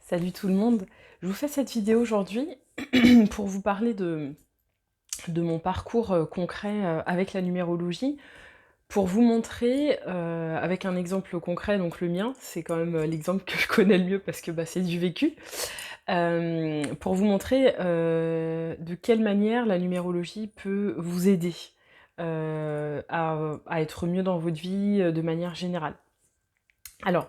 Salut tout le monde, je vous fais cette vidéo aujourd'hui pour vous parler de mon parcours concret avec la numérologie, pour vous montrer avec un exemple concret, donc le mien, c'est quand même l'exemple que je connais le mieux parce que c'est du vécu, pour vous montrer de quelle manière la numérologie peut vous aider à être mieux dans votre vie de manière générale. Alors,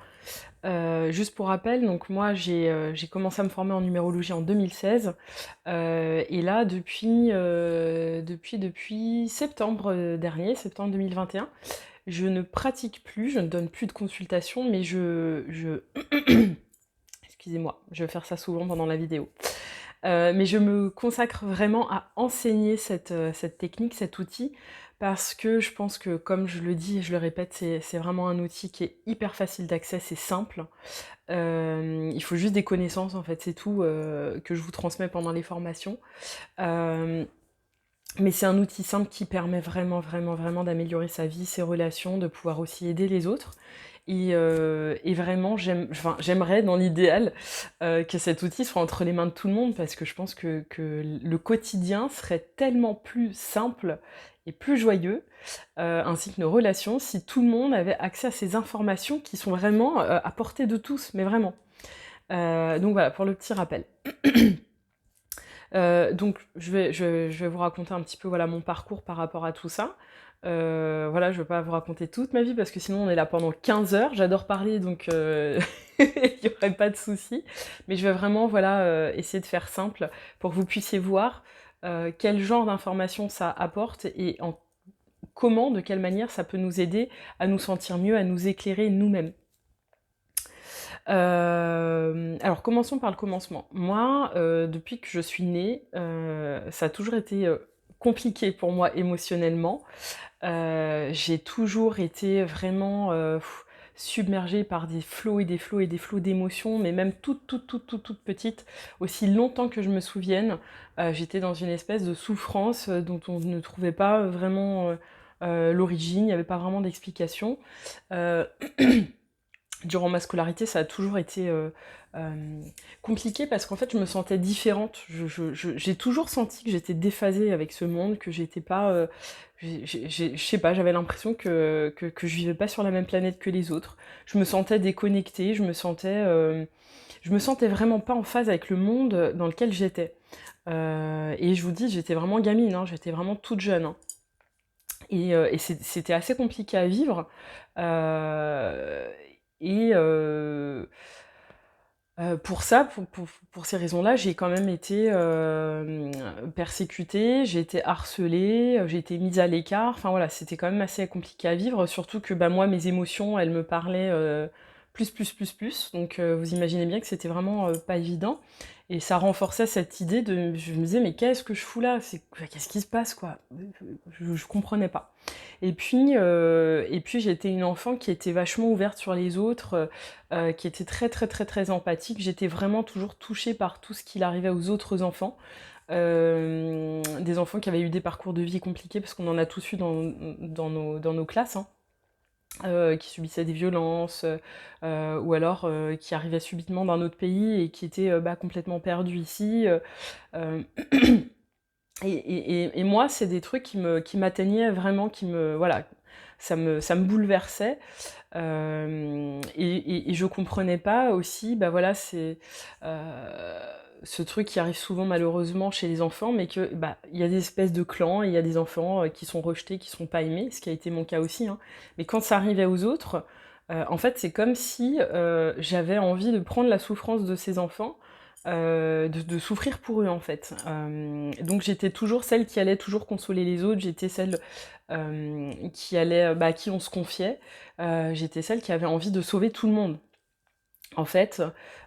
juste pour rappel, donc moi j'ai commencé à me former en numérologie en 2016, et là depuis septembre dernier, septembre 2021, je ne pratique plus, je ne donne plus de consultations, mais excusez-moi, je vais faire ça souvent pendant la vidéo. Mais je me consacre vraiment à enseigner cette technique, cet outil, parce que je pense que, comme je le dis et je le répète, c'est vraiment un outil qui est hyper facile d'accès, c'est simple. Il faut juste des connaissances, en fait, c'est tout, que je vous transmets pendant les formations. Euh, mais c'est un outil simple qui permet vraiment, vraiment, vraiment d'améliorer sa vie, ses relations, de pouvoir aussi aider les autres. Et vraiment, j'aimerais, dans l'idéal, que cet outil soit entre les mains de tout le monde, parce que je pense que le quotidien serait tellement plus simple et plus joyeux, ainsi que nos relations, si tout le monde avait accès à ces informations qui sont vraiment à portée de tous, mais vraiment. Donc voilà, pour le petit rappel. Donc je vais vous raconter un petit peu voilà, mon parcours par rapport à tout ça. Voilà, je ne vais pas vous raconter toute ma vie parce que sinon on est là pendant 15 heures. J'adore parler donc il n'y aurait pas de souci. Mais je vais vraiment voilà, essayer de faire simple pour que vous puissiez voir quel genre d'informations ça apporte et comment, de quelle manière ça peut nous aider à nous sentir mieux, à nous éclairer nous-mêmes. Alors commençons par le commencement. Moi, depuis que je suis née, ça a toujours été compliqué pour moi émotionnellement. J'ai toujours été vraiment submergée par des flots et des flots et des flots d'émotions, mais même toute petite, aussi longtemps que je me souvienne, j'étais dans une espèce de souffrance dont on ne trouvait pas vraiment l'origine, il n'y avait pas vraiment d'explication. Euh, Durant ma scolarité, ça a toujours été compliqué parce qu'en fait, je me sentais différente. J'ai toujours senti que j'étais déphasée avec ce monde, que j'étais pas. Je sais pas, j'avais l'impression que je vivais pas sur la même planète que les autres. Je me sentais déconnectée, je me sentais vraiment pas en phase avec le monde dans lequel j'étais. Et je vous dis, j'étais vraiment gamine, hein, j'étais vraiment toute jeune, hein. Et c'était assez compliqué à vivre. Euh, et pour ça, pour ces raisons-là, j'ai quand même été persécutée, j'ai été harcelée, j'ai été mise à l'écart. Enfin voilà, c'était quand même assez compliqué à vivre, surtout que moi, mes émotions, elles me parlaient plus. Donc vous imaginez bien que c'était vraiment pas évident. Et ça renforçait cette idée de... Je me disais, mais qu'est-ce que je fous là? Qu'est-ce qui se passe, quoi? Je comprenais pas. Et puis j'étais une enfant qui était vachement ouverte sur les autres, qui était très empathique. J'étais vraiment toujours touchée par tout ce qui arrivait aux autres enfants. Des enfants qui avaient eu des parcours de vie compliqués, parce qu'on en a tous eu dans nos classes, hein, qui subissaient des violences, ou alors qui arrivaient subitement d'un autre pays et qui étaient complètement perdus ici. Euh, et moi, c'est des trucs qui m'atteignaient vraiment, voilà, ça me bouleversait. Et je comprenais pas aussi, voilà, c'est ce truc qui arrive souvent malheureusement chez les enfants, mais que il y a des espèces de clans, et il y a des enfants qui sont rejetés, qui sont pas aimés, ce qui a été mon cas aussi, hein. Mais quand ça arrivait aux autres, en fait, c'est comme si j'avais envie de prendre la souffrance de ces enfants, de souffrir pour eux en fait. Donc j'étais toujours celle qui allait toujours consoler les autres, j'étais celle qui allait, à qui on se confiait. J'étais celle qui avait envie de sauver tout le monde, en fait,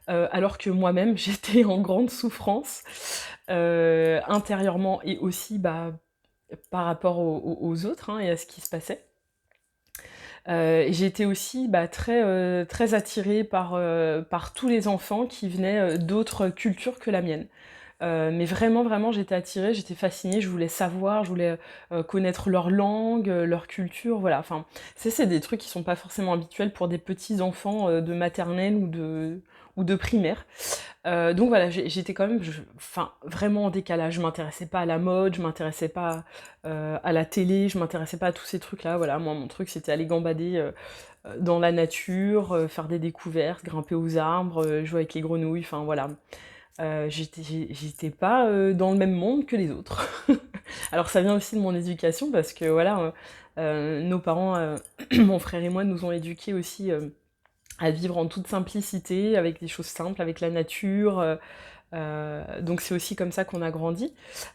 alors que moi-même j'étais en grande souffrance intérieurement et aussi par rapport aux autres, hein, et à ce qui se passait. J'ai été aussi très attirée par tous les enfants qui venaient d'autres cultures que la mienne. Mais vraiment, vraiment, j'étais attirée, j'étais fascinée, je voulais savoir, je voulais, connaître leur langue, leur culture, voilà. Enfin, c'est des trucs qui sont pas forcément habituels pour des petits enfants, de maternelle ou de primaire. Donc voilà, j'étais quand même enfin, vraiment en décalage. Je m'intéressais pas à la mode, je m'intéressais pas, à la télé, je m'intéressais pas à tous ces trucs-là, voilà. Moi, mon truc, c'était aller gambader, dans la nature, faire des découvertes, grimper aux arbres, jouer avec les grenouilles, enfin voilà. J'étais pas, dans le même monde que les autres. Alors ça vient aussi de mon éducation parce que voilà, nos parents, mon frère et moi nous ont éduqués aussi, à vivre en toute simplicité, avec des choses simples, avec la nature, donc c'est aussi comme ça qu'on a grandi.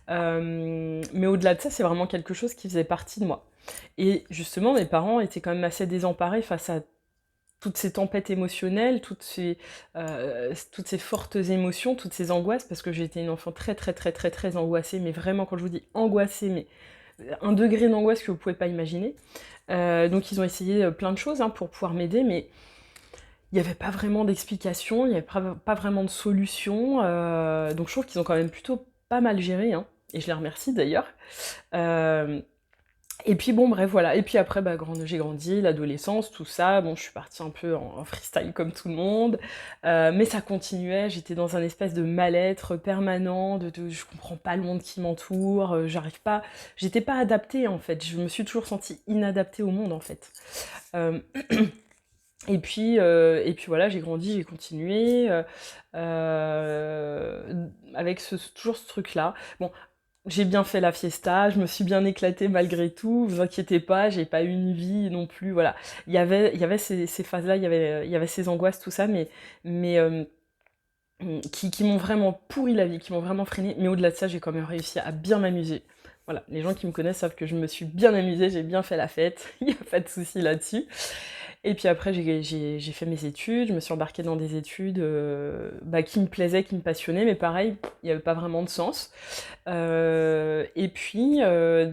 Mais au-delà de ça, c'est vraiment quelque chose qui faisait partie de moi. Et justement, mes parents étaient quand même assez désemparés face à toutes ces tempêtes émotionnelles, toutes ces fortes émotions, toutes ces angoisses, parce que j'ai été une enfant très, très, très, très, très angoissée, mais vraiment, quand je vous dis angoissée, mais un degré d'angoisse que vous pouvez pas imaginer. Donc ils ont essayé plein de choses hein, pour pouvoir m'aider, mais il n'y avait pas vraiment d'explication, il n'y avait pas vraiment de solution. Donc je trouve qu'ils ont quand même plutôt pas mal géré, hein, et je les remercie d'ailleurs. Euh, et puis bon, bref, voilà. Et puis après, bah, j'ai grandi, l'adolescence, tout ça. Bon, je suis partie un peu en freestyle comme tout le monde. Mais ça continuait, j'étais dans un espèce de mal-être permanent, je comprends pas le monde qui m'entoure, j'arrive pas... J'étais pas adaptée, en fait. Je me suis toujours sentie inadaptée au monde, en fait. Euh, et puis voilà, j'ai grandi, j'ai continué, avec toujours ce truc-là. Bon, j'ai bien fait la fiesta, je me suis bien éclatée malgré tout, vous inquiétez pas, j'ai pas eu une vie non plus, voilà. Il y avait ces phases-là, il y avait ces angoisses, tout ça, mais qui m'ont vraiment pourri la vie, qui m'ont vraiment freiné. Mais au-delà de ça, j'ai quand même réussi à bien m'amuser. Voilà, les gens qui me connaissent savent que je me suis bien amusée, j'ai bien fait la fête, il n'y a pas de souci là-dessus. Et puis après, j'ai fait mes études, je me suis embarquée dans des études bah, qui me plaisaient, qui me passionnaient, mais pareil, il n'y avait pas vraiment de sens. Et puis,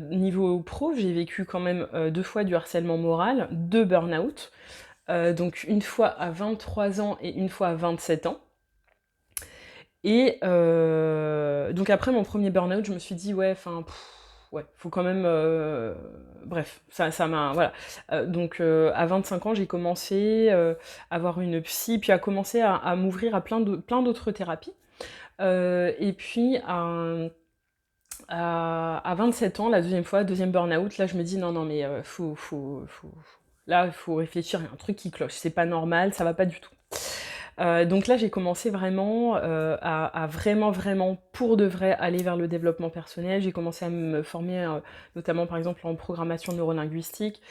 niveau pro, j'ai vécu quand même 2 fois du harcèlement moral, 2 burn-out. Donc une fois à 23 ans et une fois à 27 ans. Et donc après mon premier burn-out, je me suis dit: «Ouais, enfin, ouais, faut quand même, bref, ça m'a voilà. Donc à 25 ans, j'ai commencé, à voir une psy, puis à commencer à m'ouvrir à plein d'autres thérapies. Et puis à 27 ans, la deuxième fois, deuxième burn-out, là, je me dis: «Non, non, mais là, il faut réfléchir, il y a un truc qui cloche, c'est pas normal, ça va pas du tout». Donc là, j'ai commencé vraiment, à vraiment, vraiment, pour de vrai, aller vers le développement personnel. J'ai commencé à me former, notamment, par exemple, en programmation neurolinguistique,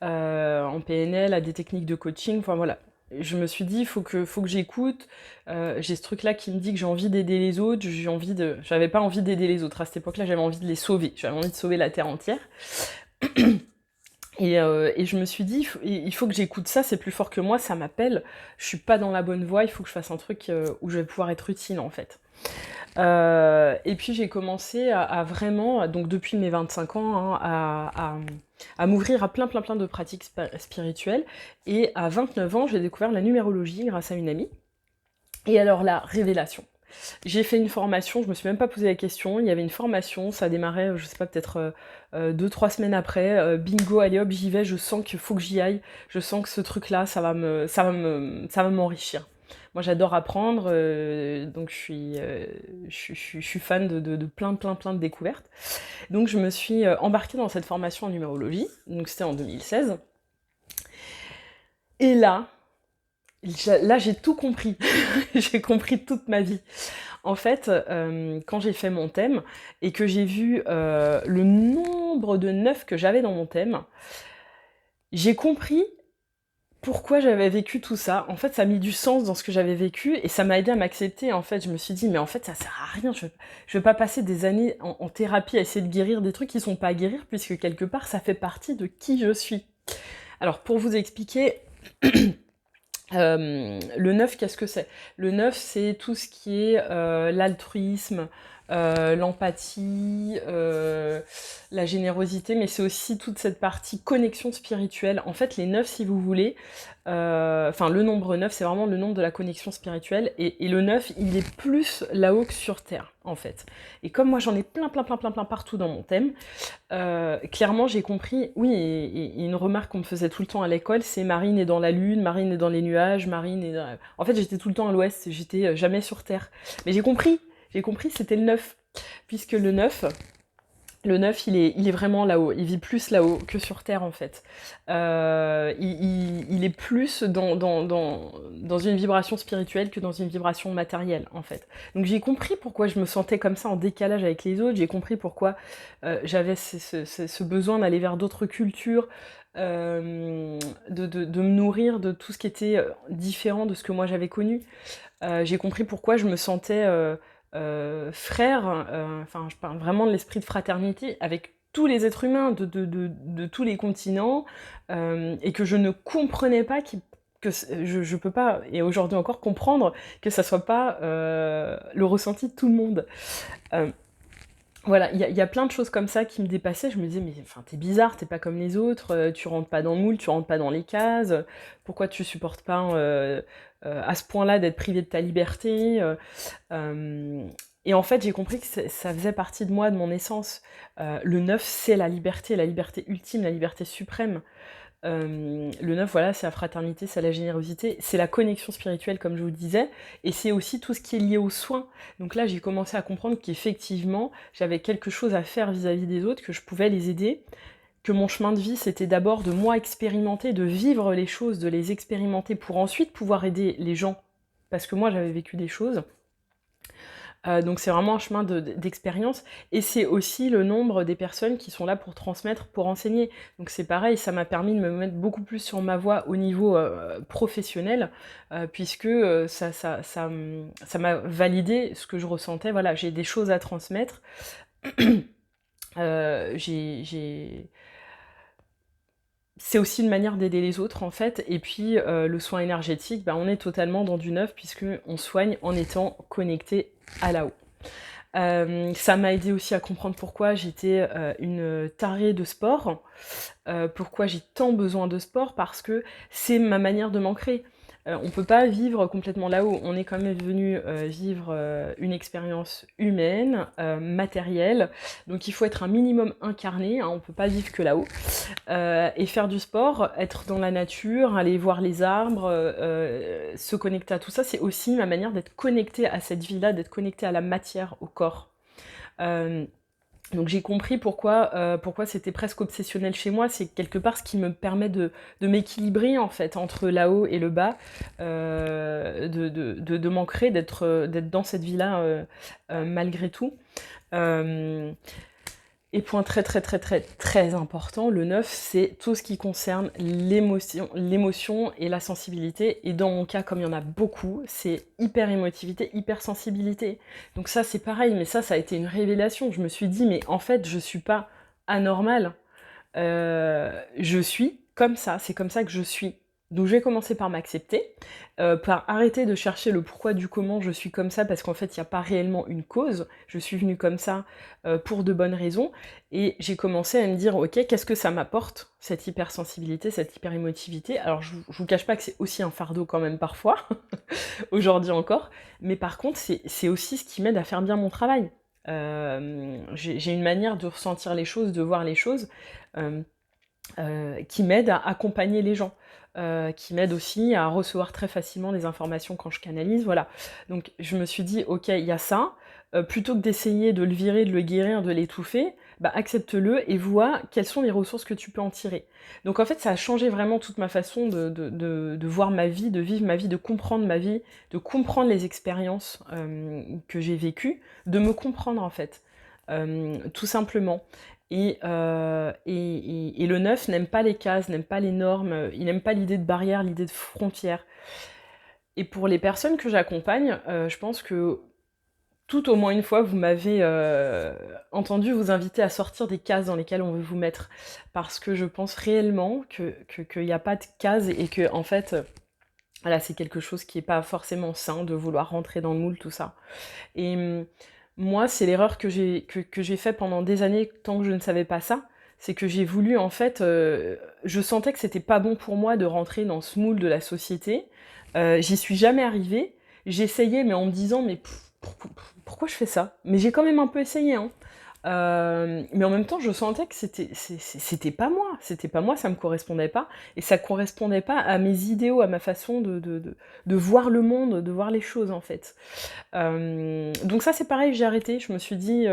en PNL, à des techniques de coaching, enfin voilà. Je me suis dit: «Il faut que j'écoute». J'ai ce truc-là qui me dit que j'ai envie d'aider les autres, j'avais pas envie d'aider les autres. À cette époque-là, j'avais envie de les sauver. J'avais envie de sauver la terre entière. Et je me suis dit: «Il faut que j'écoute ça, c'est plus fort que moi, ça m'appelle, je suis pas dans la bonne voie, il faut que je fasse un truc, où je vais pouvoir être utile, en fait». Et puis j'ai commencé à vraiment, donc depuis mes 25 ans, hein, à m'ouvrir à plein, plein, plein de pratiques spirituelles. Et à 29 ans, j'ai découvert la numérologie grâce à une amie. Et alors là, révélation. J'ai fait une formation, je me suis même pas posé la question, il y avait une formation, ça a démarré, je sais pas, peut-être 2-3 semaines après, bingo, allez hop, j'y vais, je sens qu'il faut que j'y aille, je sens que ce truc-là, ça va m'enrichir. Moi j'adore apprendre, donc je suis fan de plein, plein, plein de découvertes. Donc je me suis embarquée dans cette formation en numérologie, donc c'était en 2016. Et là j'ai tout compris, j'ai compris toute ma vie. En fait, quand j'ai fait mon thème et que j'ai vu, le nombre de 9 que j'avais dans mon thème, j'ai compris pourquoi j'avais vécu tout ça. En fait, ça a mis du sens dans ce que j'avais vécu et ça m'a aidée à m'accepter, en fait. Je me suis dit: «Mais en fait, ça sert à rien, je vais pas passer des années en thérapie à essayer de guérir des trucs qui sont pas à guérir puisque quelque part, ça fait partie de qui je suis». Alors pour vous expliquer, le 9, qu'est-ce que c'est? Le 9, c'est tout ce qui est l'altruisme, l'empathie, la générosité, mais c'est aussi toute cette partie connexion spirituelle. En fait, les 9, si vous voulez, enfin le nombre 9, c'est vraiment le nombre de la connexion spirituelle, et le 9, il est plus là-haut que sur Terre, en fait. Et comme moi, j'en ai plein, plein, plein, plein, plein partout dans mon thème, clairement, j'ai compris, oui, et une remarque qu'on me faisait tout le temps à l'école, c'est Marine est dans la lune, Marine est dans les nuages, Marine est dans... En fait, j'étais tout le temps à l'ouest, j'étais jamais sur Terre. Mais j'ai compris, c'était le 9, puisque le 9, il est vraiment là-haut, il vit plus là-haut que sur Terre, en fait. Il est plus dans une vibration spirituelle que dans une vibration matérielle, en fait. Donc j'ai compris pourquoi je me sentais comme ça en décalage avec les autres, j'ai compris pourquoi j'avais ce besoin d'aller vers d'autres cultures, de me nourrir de tout ce qui était différent de ce que moi j'avais connu. J'ai compris pourquoi je me sentais frère, enfin je parle vraiment de l'esprit de fraternité avec tous les êtres humains de tous les continents, et que je ne comprenais pas je peux pas, et aujourd'hui encore, comprendre que ça soit pas le ressenti de tout le monde. Euh, voilà, il y a plein de choses comme ça qui me dépassaient. Je me disais, mais enfin, t'es bizarre, t'es pas comme les autres, tu rentres pas dans le moule, tu rentres pas dans les cases, pourquoi tu supportes pas à ce point-là d'être privé de ta liberté et en fait, j'ai compris que ça faisait partie de moi, de mon essence. Le 9, c'est la liberté ultime, la liberté suprême. Le 9, voilà, c'est la fraternité, c'est la générosité, c'est la connexion spirituelle, comme je vous le disais, et c'est aussi tout ce qui est lié aux soins. Donc là, j'ai commencé à comprendre qu'effectivement, j'avais quelque chose à faire vis-à-vis des autres, que je pouvais les aider, que mon chemin de vie, c'était d'abord de moi expérimenter, de vivre les choses, de les expérimenter pour ensuite pouvoir aider les gens, parce que moi, j'avais vécu des choses. Donc c'est vraiment un chemin d'expérience, et c'est aussi le nombre des personnes qui sont là pour transmettre, pour enseigner. Donc c'est pareil, ça m'a permis de me mettre beaucoup plus sur ma voie au niveau professionnel, puisque ça m'a validé ce que je ressentais. Voilà, j'ai des choses à transmettre. J'ai C'est aussi une manière d'aider les autres, en fait, et puis le soin énergétique, bah, on est totalement dans du neuf puisqu'on soigne en étant connecté à là-haut. Ça m'a aidé aussi à comprendre pourquoi j'étais une tarée de sport, pourquoi j'ai tant besoin de sport, parce que c'est ma manière de m'ancrer. On peut pas vivre complètement là-haut, on est quand même venu vivre une expérience humaine, matérielle, donc il faut être un minimum incarné, hein, on peut pas vivre que là-haut. Et faire du sport, être dans la nature, aller voir les arbres, se connecter à tout ça, c'est aussi ma manière d'être connectée à cette vie-là, d'être connectée à la matière, au corps. Euh, donc j'ai compris pourquoi c'était presque obsessionnel chez moi, c'est quelque part ce qui me permet de m'équilibrer en fait entre là haut et le bas, de m'ancrer, d'être dans cette vie-là malgré tout. Euh, et point très très très très très important, le 9, c'est tout ce qui concerne l'émotion et la sensibilité. Et dans mon cas, comme il y en a beaucoup, c'est hyper émotivité, hyper sensibilité. Donc ça c'est pareil, mais ça a été une révélation. Je me suis dit, mais en fait, je suis pas anormale. Je suis comme ça, c'est comme ça que je suis. Donc je vais commencer par m'accepter, par arrêter de chercher le pourquoi du comment je suis comme ça, parce qu'en fait il n'y a pas réellement une cause, je suis venue comme ça pour de bonnes raisons, et j'ai commencé à me dire, ok, qu'est-ce que ça m'apporte, cette hypersensibilité, cette hyperémotivité. Alors je vous cache pas que c'est aussi un fardeau quand même parfois, aujourd'hui encore, mais par contre c'est aussi ce qui m'aide à faire bien mon travail. J'ai une manière de ressentir les choses, de voir les choses, euh, qui m'aide à accompagner les gens, qui m'aide aussi à recevoir très facilement les informations quand je canalise, voilà. Donc je me suis dit, ok, il y a ça, plutôt que d'essayer de le virer, de le guérir, de l'étouffer, bah accepte-le et vois quelles sont les ressources que tu peux en tirer. Donc en fait, ça a changé vraiment toute ma façon de voir ma vie, de vivre ma vie, de comprendre ma vie, de comprendre les expériences que j'ai vécues, de me comprendre en fait, tout simplement. Et le 9 n'aime pas les cases, n'aime pas les normes, il n'aime pas l'idée de barrière, l'idée de frontière. Et pour les personnes que j'accompagne, je pense que tout au moins une fois, vous m'avez entendu vous inviter à sortir des cases dans lesquelles on veut vous mettre. Parce que je pense réellement qu'il n'y a pas de cases et que, en fait, voilà, c'est quelque chose qui n'est pas forcément sain de vouloir rentrer dans le moule, tout ça. Et Moi, c'est l'erreur que j'ai fait pendant des années tant que je ne savais pas ça, c'est que j'ai voulu en fait, je sentais que c'était pas bon pour moi de rentrer dans ce moule de la société. J'y suis jamais arrivée. J'essayais mais en me disant: «Mais pourquoi je fais ça?» Mais j'ai quand même un peu essayé, hein. Mais en même temps, je sentais que c'était pas moi, c'était pas moi, ça me correspondait pas et ça correspondait pas à mes idéaux, à ma façon de voir le monde, de voir les choses, en fait. Donc ça, c'est pareil, j'ai arrêté. Je me suis dit: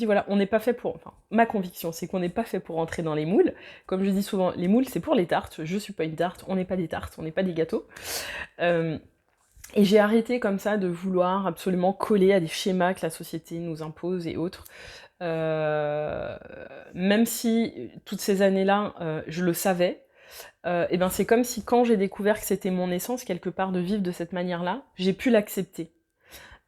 «Voilà, on n'est pas fait pour» enfin, ma conviction, c'est qu'on n'est pas fait pour entrer dans les moules. Comme je dis souvent, les moules, c'est pour les tartes. Je suis pas une tarte, on n'est pas des tartes, on n'est pas des gâteaux. Hem et j'ai arrêté comme ça de vouloir absolument coller à des schémas que la société nous impose et autres. Heu, Même si, toutes ces années-là, je le savais, et ben, c'est comme si quand j'ai découvert que c'était mon essence quelque part de vivre de cette manière-là, j'ai pu l'accepter.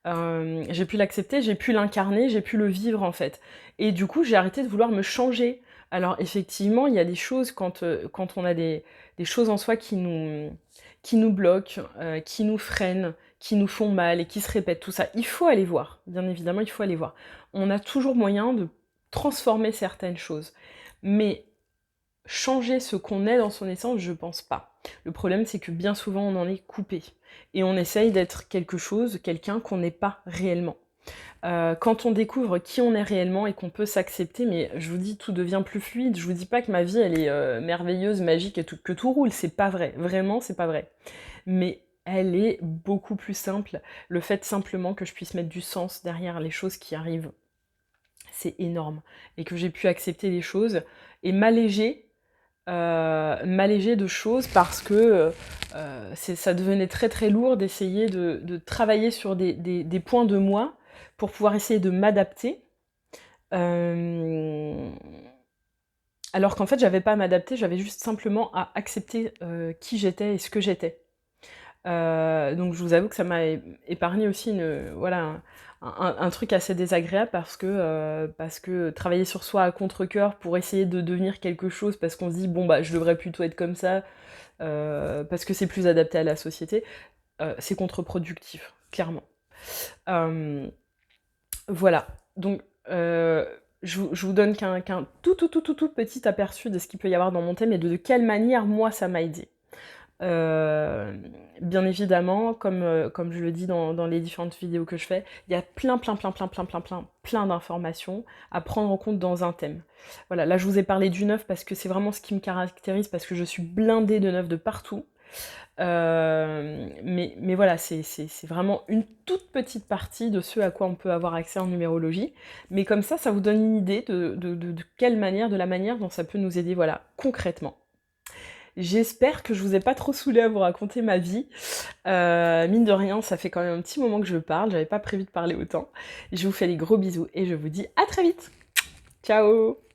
J'ai pu l'accepter, j'ai pu l'incarner, j'ai pu le vivre, en fait. Et du coup, j'ai arrêté de vouloir me changer. Alors effectivement, il y a des choses quand on a des choses en soi qui nous bloquent, qui nous freinent, qui nous font mal et qui se répètent, tout ça, il faut aller voir. Bien évidemment, il faut aller voir. On a toujours moyen de transformer certaines choses. Mais changer ce qu'on est dans son essence, je pense pas. Le problème, c'est que bien souvent, on en est coupé. Et on essaye d'être quelque chose, quelqu'un qu'on n'est pas réellement. Quand on découvre qui on est réellement et qu'on peut s'accepter, mais je vous dis, tout devient plus fluide. Je vous dis pas que ma vie, elle est merveilleuse, magique et que tout roule. C'est pas vrai. Vraiment, c'est pas vrai. Mais elle est beaucoup plus simple. Le fait simplement que je puisse mettre du sens derrière les choses qui arrivent, c'est énorme. Et que j'ai pu accepter les choses et m'alléger de choses parce que ça devenait très très lourd d'essayer de travailler sur des points de moi pour pouvoir essayer de m'adapter. Euh, Alors qu'en fait, j'avais pas à m'adapter, j'avais juste simplement à accepter qui j'étais et ce que j'étais. Donc je vous avoue que ça m'a épargné aussi voilà, un truc assez désagréable parce que travailler sur soi à contre-cœur pour essayer de devenir quelque chose parce qu'on se dit bon bah je devrais plutôt être comme ça parce que c'est plus adapté à la société, c'est contre-productif, clairement. Euh, voilà, donc je vous donne qu'un tout petit aperçu de ce qu'il peut y avoir dans mon thème et de quelle manière moi ça m'a aidé. Heu, Bien évidemment, comme je le dis dans les différentes vidéos que je fais, il y a plein d'informations à prendre en compte dans un thème. Voilà, là je vous ai parlé du neuf parce que c'est vraiment ce qui me caractérise, parce que je suis blindée de neuf de partout. Mais voilà, c'est vraiment une toute petite partie de ce à quoi on peut avoir accès en numérologie. Mais comme ça vous donne une idée de quelle manière, de la manière dont ça peut nous aider, voilà, concrètement. J'espère que je vous ai pas trop saoulée à vous raconter ma vie. Mine de rien, ça fait quand même un petit moment que je parle, j'avais pas prévu de parler autant. Je vous fais des gros bisous et je vous dis à très vite. Ciao!